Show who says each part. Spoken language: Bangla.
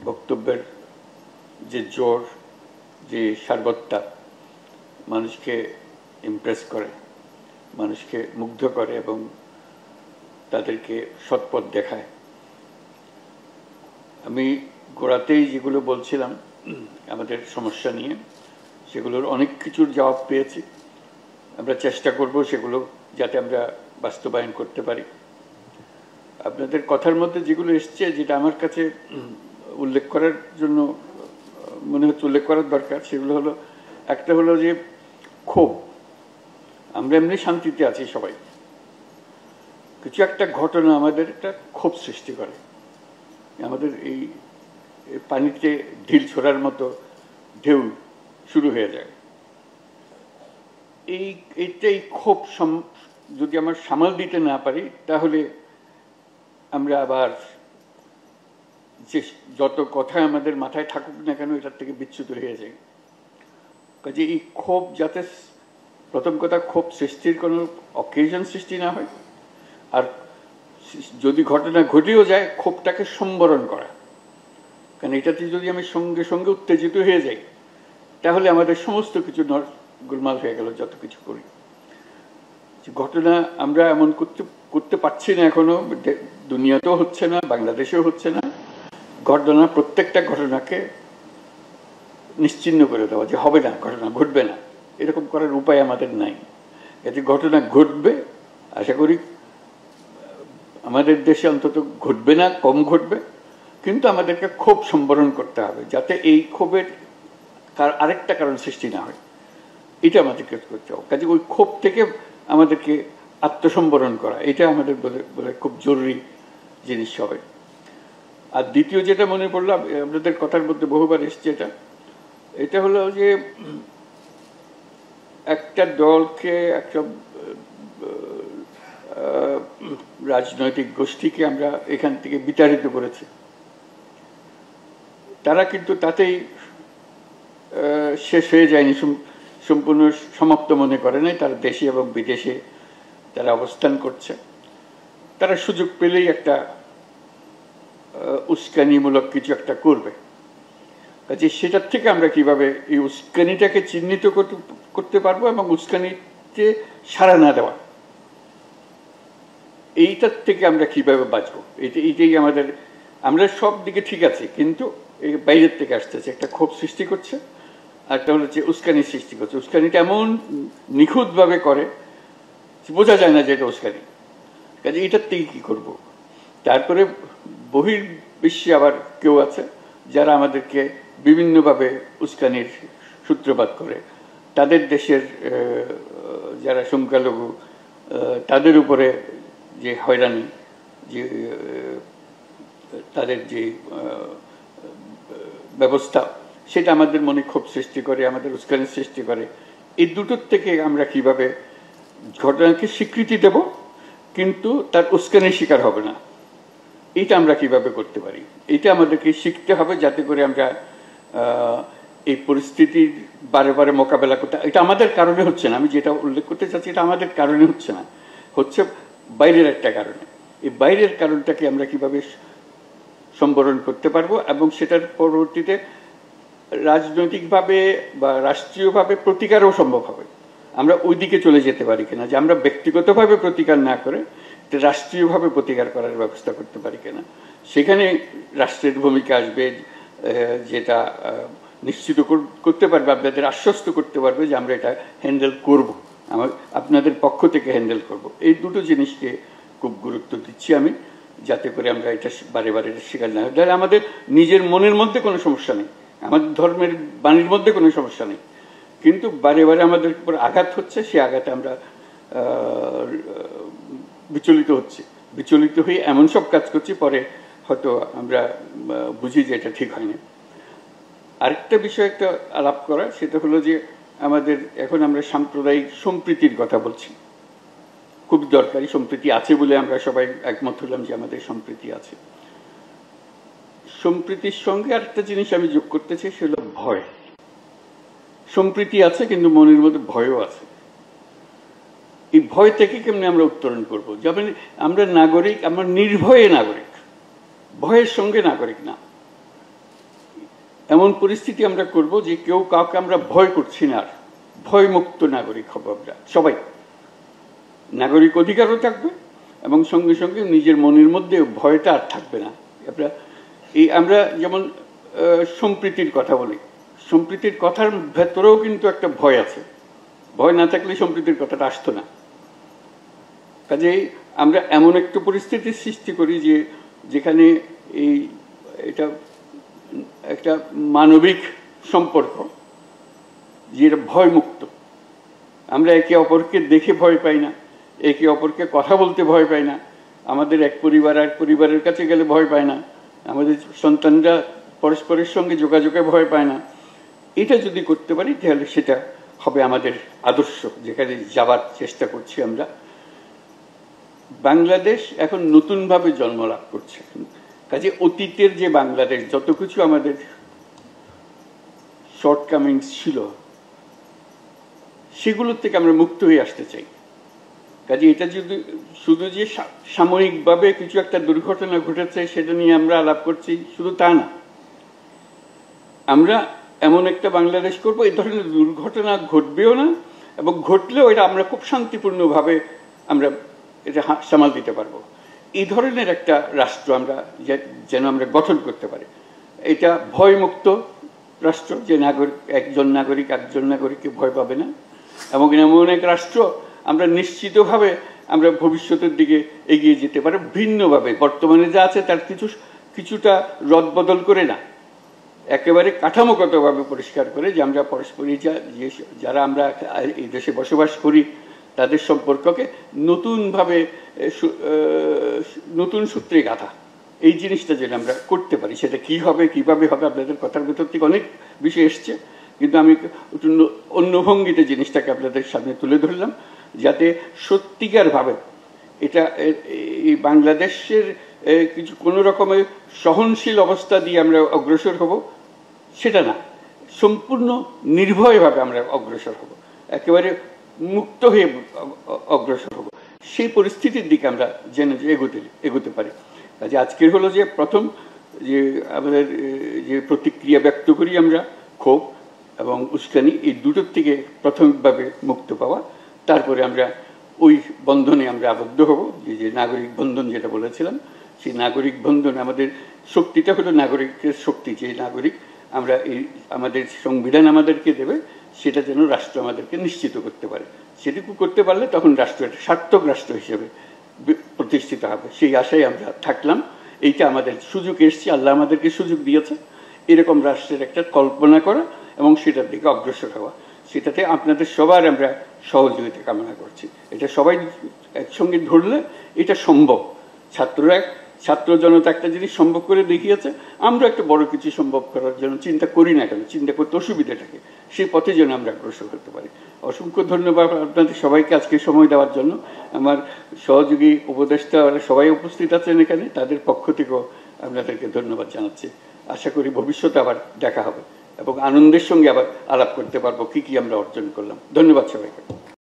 Speaker 1: বক্তব্যের যে জোর, যে সারবত্তা মানুষকে ইমপ্রেস করে, মানুষকে মুগ্ধ করে এবং তাদেরকে সৎপথ দেখায়। আমি গোড়াতেই যেগুলো বলছিলাম আমাদের সমস্যা নিয়ে, সেগুলোর অনেক কিছুর জবাব পেয়েছি। আমরা চেষ্টা করব সেগুলো যাতে আমরা বাস্তবায়ন করতে পারি। আপনাদের কথার মধ্যে যেগুলো এসছে, যেটা আমার কাছে উল্লেখ করার জন্য মনে হচ্ছে উল্লেখ করার দরকার, সেগুলো হলো, একটা হলো যে ক্ষোভ। আমরা এমনি শান্তিতে আছি সবাই, কিছু একটা ঘটনা আমাদের একটা ক্ষোভ সৃষ্টি করে, আমাদের এই পানিতে ঢিল ছোড়ার মতো ঢেউ শুরু হয়ে যায়। এইটাই ক্ষোভ যদি আমরা সামাল দিতে না পারি, তাহলে আমরা আবার যে যত কথা আমাদের মাথায় থাকুক না কেন, এটার থেকে বিচ্যুত হয়ে যায়। কাজে এই ক্ষোভ যাতে, প্রথম কথা, ক্ষোভ সৃষ্টির কোনো অকেশন সৃষ্টি না হয়, আর যদি ঘটনা ঘটেও যায় ক্ষোভটাকে সম্বরণ করা। কারণ এটাতে যদি আমি সঙ্গে সঙ্গে উত্তেজিত হয়ে যাই, তাহলে আমাদের সমস্ত কিছু গোলমাল হয়ে গেল, যত কিছু করি। ঘটনা আমরা এমন করতে পারছি না এখনো, দুনিয়াতেও হচ্ছে না, বাংলাদেশেও হচ্ছে না। ঘটনা, প্রত্যেকটা ঘটনাকে নিশ্চিহ্ন করে দেওয়া, যে হবে না, ঘটনা ঘটবে না, এরকম করার উপায় আমাদের নাই। এতে ঘটনা ঘটবে, আশা করি আমাদের দেশে অন্তত ঘটবে না, কম ঘটবে, কিন্তু আমাদেরকে ক্ষোভ সম্বরণ করতে হবে, যাতে এই ক্ষোভের আরেকটা কারণ সৃষ্টি না হয়। এটা আমাদেরকে করতে হবে। কাজে ওই ক্ষোভ থেকে আমাদেরকে আত্মসম্বরণ করা, এটা আমাদের বলে খুব জরুরি জিনিস হবে। আর দ্বিতীয় যেটা মনে পড়লো, আপনাদের কথার মধ্যে বহুবার এসছে, এটা হলো যে একটা দলকে, একটা রাজনৈতিক গোষ্ঠীকে আমরা এখান থেকে বিতাড়িত করেছি। তারা কিন্তু তাতেই শেষ হয়ে যায়নি, সম্পূর্ণ সমাপ্ত মনে করে নাই। তারা দেশে এবং বিদেশে তারা অবস্থান করছে। তারা সুযোগ পেলেই একটা উস্কানিমূলক কিছু একটা করবে। কাজে সেটার থেকে আমরা কিভাবে এই উস্কানিটাকে চিহ্নিত করতে পারবো এবং উস্কানিতে সাড়া না দেওয়া, এইটার থেকে আমরা কিভাবে বাঁচবো, এইটাই আমাদের। আমরা সব দিকে ঠিক আছে, কিন্তু এই বাইরের থেকে আসতেছে, একটা ক্ষোভ সৃষ্টি করছে, আর একটা হলো যে উস্কানি সৃষ্টি করছে। উস্কানিটা এমন নিখুঁতভাবে করে বোঝা যায় না যে এটা উস্কানি। কাজে এটার থেকে কি করব? তারপরে বহির্বিশ্বে আবার কেউ আছে যারা আমাদেরকে বিভিন্নভাবে উস্কানির সূত্রপাত করে। তাদের দেশের যারা সংখ্যালঘু, তাদের উপরে যে হয়রানি, যে তাদের যে ব্যবস্থা, সেটা আমাদের মনে ক্ষোভ সৃষ্টি করে, আমাদের উস্কানির সৃষ্টি করে। এই দুটোর থেকে আমরা কিভাবে ঘটনাকে স্বীকৃতি দেব, কিন্তু তার উস্কানির শিকার হবে না, এটা আমরা কিভাবে করতে পারি, এটা আমাদেরকে শিখতে হবে, যাতে করে আমরা এই পরিস্থিতির বারে বারে মোকাবেলা করতে। এটা আমাদের কারণে হচ্ছে না, আমি যেটা উল্লেখ করতে চাচ্ছি, এটা আমাদের কারণে হচ্ছে না, হচ্ছে বাইরের একটা কারণে। এই বাইরের কারণটাকে আমরা কিভাবে সম্বরণ করতে পারবো, এবং সেটার পরবর্তীতে রাজনৈতিকভাবে বা রাষ্ট্রীয়ভাবে প্রতিকারও সম্ভব হবে। আমরা ওই দিকে চলে যেতে পারি কিনা, যে আমরা ব্যক্তিগতভাবে প্রতিকার না করে রাষ্ট্রীয়ভাবে প্রতিকার করার ব্যবস্থা করতে পারি কিনা। সেখানে রাষ্ট্রের ভূমিকা আসবে, যেটা নিশ্চিত করতে পারবে, আপনাদের আশ্বস্ত করতে পারবে যে আমরা এটা হ্যান্ডেল করব, আপনাদের পক্ষ থেকে হ্যান্ডেল করব। এই দুটো জিনিসকে খুব গুরুত্ব দিচ্ছি আমি, যাতে করে আমরা এটা বারে বারে শিকার না হয়। তাহলে আমাদের নিজের মনের মধ্যে কোনো সমস্যা নেই, আমাদের ধর্মের বাণীর মধ্যে কোনো সমস্যা নেই, কিন্তু বারে বারে আমাদের উপর আঘাত হচ্ছে, সেই আঘাতে আমরা বিচলিত হয়ে এমন সব কাজ করছি, পরে হয়তো আমরা বুঝি যে এটা ঠিক হয়নি। আরেকটা বিষয় একটা আলাপ করা, সেটা হলো যে আমাদের এখন আমরা সাম্প্রদায়িক সম্প্রীতির কথা বলছি, খুব দরকারি। সম্প্রীতি আছে বলে আমরা সবাই একমত হলাম যে আমাদের সম্প্রীতি আছে। সম্প্রীতির সঙ্গে আরেকটা জিনিস আমি যোগ করতে চাই, সেটা হলো ভয়। সম্প্রীতি আছে, কিন্তু মনের মধ্যে ভয়ও আছে। এই ভয় থেকে কেমনে আমরা উত্তরণ করবো? যেমন আমরা নাগরিক, আমরা নির্ভয়ে নাগরিক, ভয়ের সঙ্গে নাগরিক না। এমন পরিস্থিতি আমরা করব যে কেউ কাউকে আমরা ভয় করছি না, আর ভয়মুক্ত নাগরিক হব আমরা সবাই। নাগরিক অধিকারও থাকবে এবং সঙ্গে সঙ্গে নিজের মনের মধ্যে ভয়টা আর থাকবে না। আমরা যেমন সম্প্রীতির কথা বলি, সম্প্রীতির কথার ভেতরেও কিন্তু একটা ভয় আছে। ভয় না থাকলে সম্প্রীতির কথাটা আসতো না। কাজেই আমরা এমন একটা পরিস্থিতির সৃষ্টি করি যে যেখানে এটা একটা মানবিক সম্পর্ক, যেটা ভয়মুক্ত। আমরা একে অপরকে দেখে ভয় পাই না, একে অপরকে কথা বলতে ভয় পাই না, আমাদের এক পরিবার আর পরিবারের কাছে গেলে ভয় পায় না, আমাদের সন্তানরা পরস্পরের সঙ্গে যোগাযোগে ভয় পায় না। এটা যদি করতে পারি তাহলে সেটা হবে আমাদের আদর্শ, যেখানে যাবার চেষ্টা করছি আমরা। বাংলাদেশ এখন নতুনভাবে জন্ম লাভ করছে। কাজে অতীতের যে বাংলাদেশ, যত কিছু আমাদের শর্টকামিংস ছিল, সেগুলোর থেকে আমরা মুক্ত হয়ে আসতে চাই। কাজে এটা যদি শুধু যে সাময়িকভাবে কিছু একটা দুর্ঘটনা ঘটেছে সেটা নিয়ে আমরা আলাপ করছি, শুধু তা না, আমরা এমন একটা বাংলাদেশ করব এই ধরনের দুর্ঘটনা ঘটবেও না, এবং ঘটলেও এটা আমরা খুব শান্তিপূর্ণভাবে আমরা এটা সামাল দিতে পারবো। এই ধরনের একটা রাষ্ট্র আমরা যেন আমরা গঠন করতে পারি। এটা ভয়মুক্ত রাষ্ট্র, যে একজন নাগরিককে ভয় পাবে না, এবং এমন এক রাষ্ট্র আমরা নিশ্চিতভাবে আমরা ভবিষ্যতের দিকে এগিয়ে যেতে পারি ভিন্নভাবে। বর্তমানে যা আছে তার কিছুটা রদবদল করে না, একেবারে কাঠামোগতভাবে পরিষ্কার করে, যে আমরা পরস্পরই যারা আমরা এই দেশে বসবাস করি তাদের সম্পর্ককে নতুনভাবে নতুন সূত্রে গাঁথা, এই জিনিসটা যেটা আমরা করতে পারি। সেটা কি হবে, কিভাবে হবে, আপনাদের কথার ভেতর থেকে অনেক বিষয় এসছে, কিন্তু আমি অন্য ভঙ্গিতে জিনিসটাকে আপনাদের সামনে তুলে ধরলাম, যাতে সত্যিকার ভাবে এটা এই বাংলাদেশের কিছু কোনো রকমের সহনশীল অবস্থা দিয়ে আমরা অগ্রসর হব সেটা না, সম্পূর্ণ নির্ভয়ভাবে আমরা অগ্রসর হব, একেবারে মুক্ত হয়ে অগ্রসর হব। সেই পরিস্থিতির দিকে আমরা যেন এগোতে পারি। কাজে আজকের হলো যে প্রথম যে আমাদের যে প্রতিক্রিয়া ব্যক্ত করি আমরা, ক্ষোভ এবং উস্কানি, এই দুটোর থেকে প্রাথমিকভাবে মুক্ত পাওয়া, তারপরে আমরা ওই বন্ধনে আমরা আবদ্ধ হব, যে নাগরিক বন্ধন যেটা বলেছিলাম, সেই নাগরিক বন্ধন আমাদের শক্তিটা হলো নাগরিকের শক্তি, যে নাগরিক আমরা আমাদের সংবিধান আমাদেরকে দেবে, সেটা যেন রাষ্ট্র আমাদেরকে নিশ্চিত করতে পারে। সেটুকু করতে পারলে তখন রাষ্ট্র একটা সার্থক রাষ্ট্র হিসেবে প্রতিষ্ঠিত হবে, সেই আশায় আমরা থাকলাম। এইটা আমাদের সুযোগ এসছে, আল্লাহ আমাদেরকে সুযোগ দিয়েছে এরকম রাষ্ট্রের একটা কল্পনা করা এবং সেটার দিকে অগ্রসর হওয়া। সেটাতে আপনাদের সবার আমরা সহযোগিতা কামনা করছি। এটা সবাই একসঙ্গে ধরলে এটা সম্ভব। ছাত্র জনতা একটা জিনিস সম্ভব করে দেখিয়েছে, আমরা একটা বড় কিছু সম্ভব করার জন্য চিন্তা করি না কেন, চিন্তা করতে অসুবিধাটাকে, সেই পথে যেন আমরা অগ্রসর করতে পারি। অসংখ্য ধন্যবাদ আপনাদের সবাইকে আজকে সময় দেওয়ার জন্য। আমার সহযোগী উপদেষ্টা সবাই উপস্থিত আছেন এখানে, তাদের পক্ষ থেকেও আপনাদেরকে ধন্যবাদ জানাচ্ছি। আশা করি ভবিষ্যতে আবার দেখা হবে এবং আনন্দের সঙ্গে আবার আলাপ করতে পারবো কি কি আমরা অর্জন করলাম। ধন্যবাদ সবাইকে।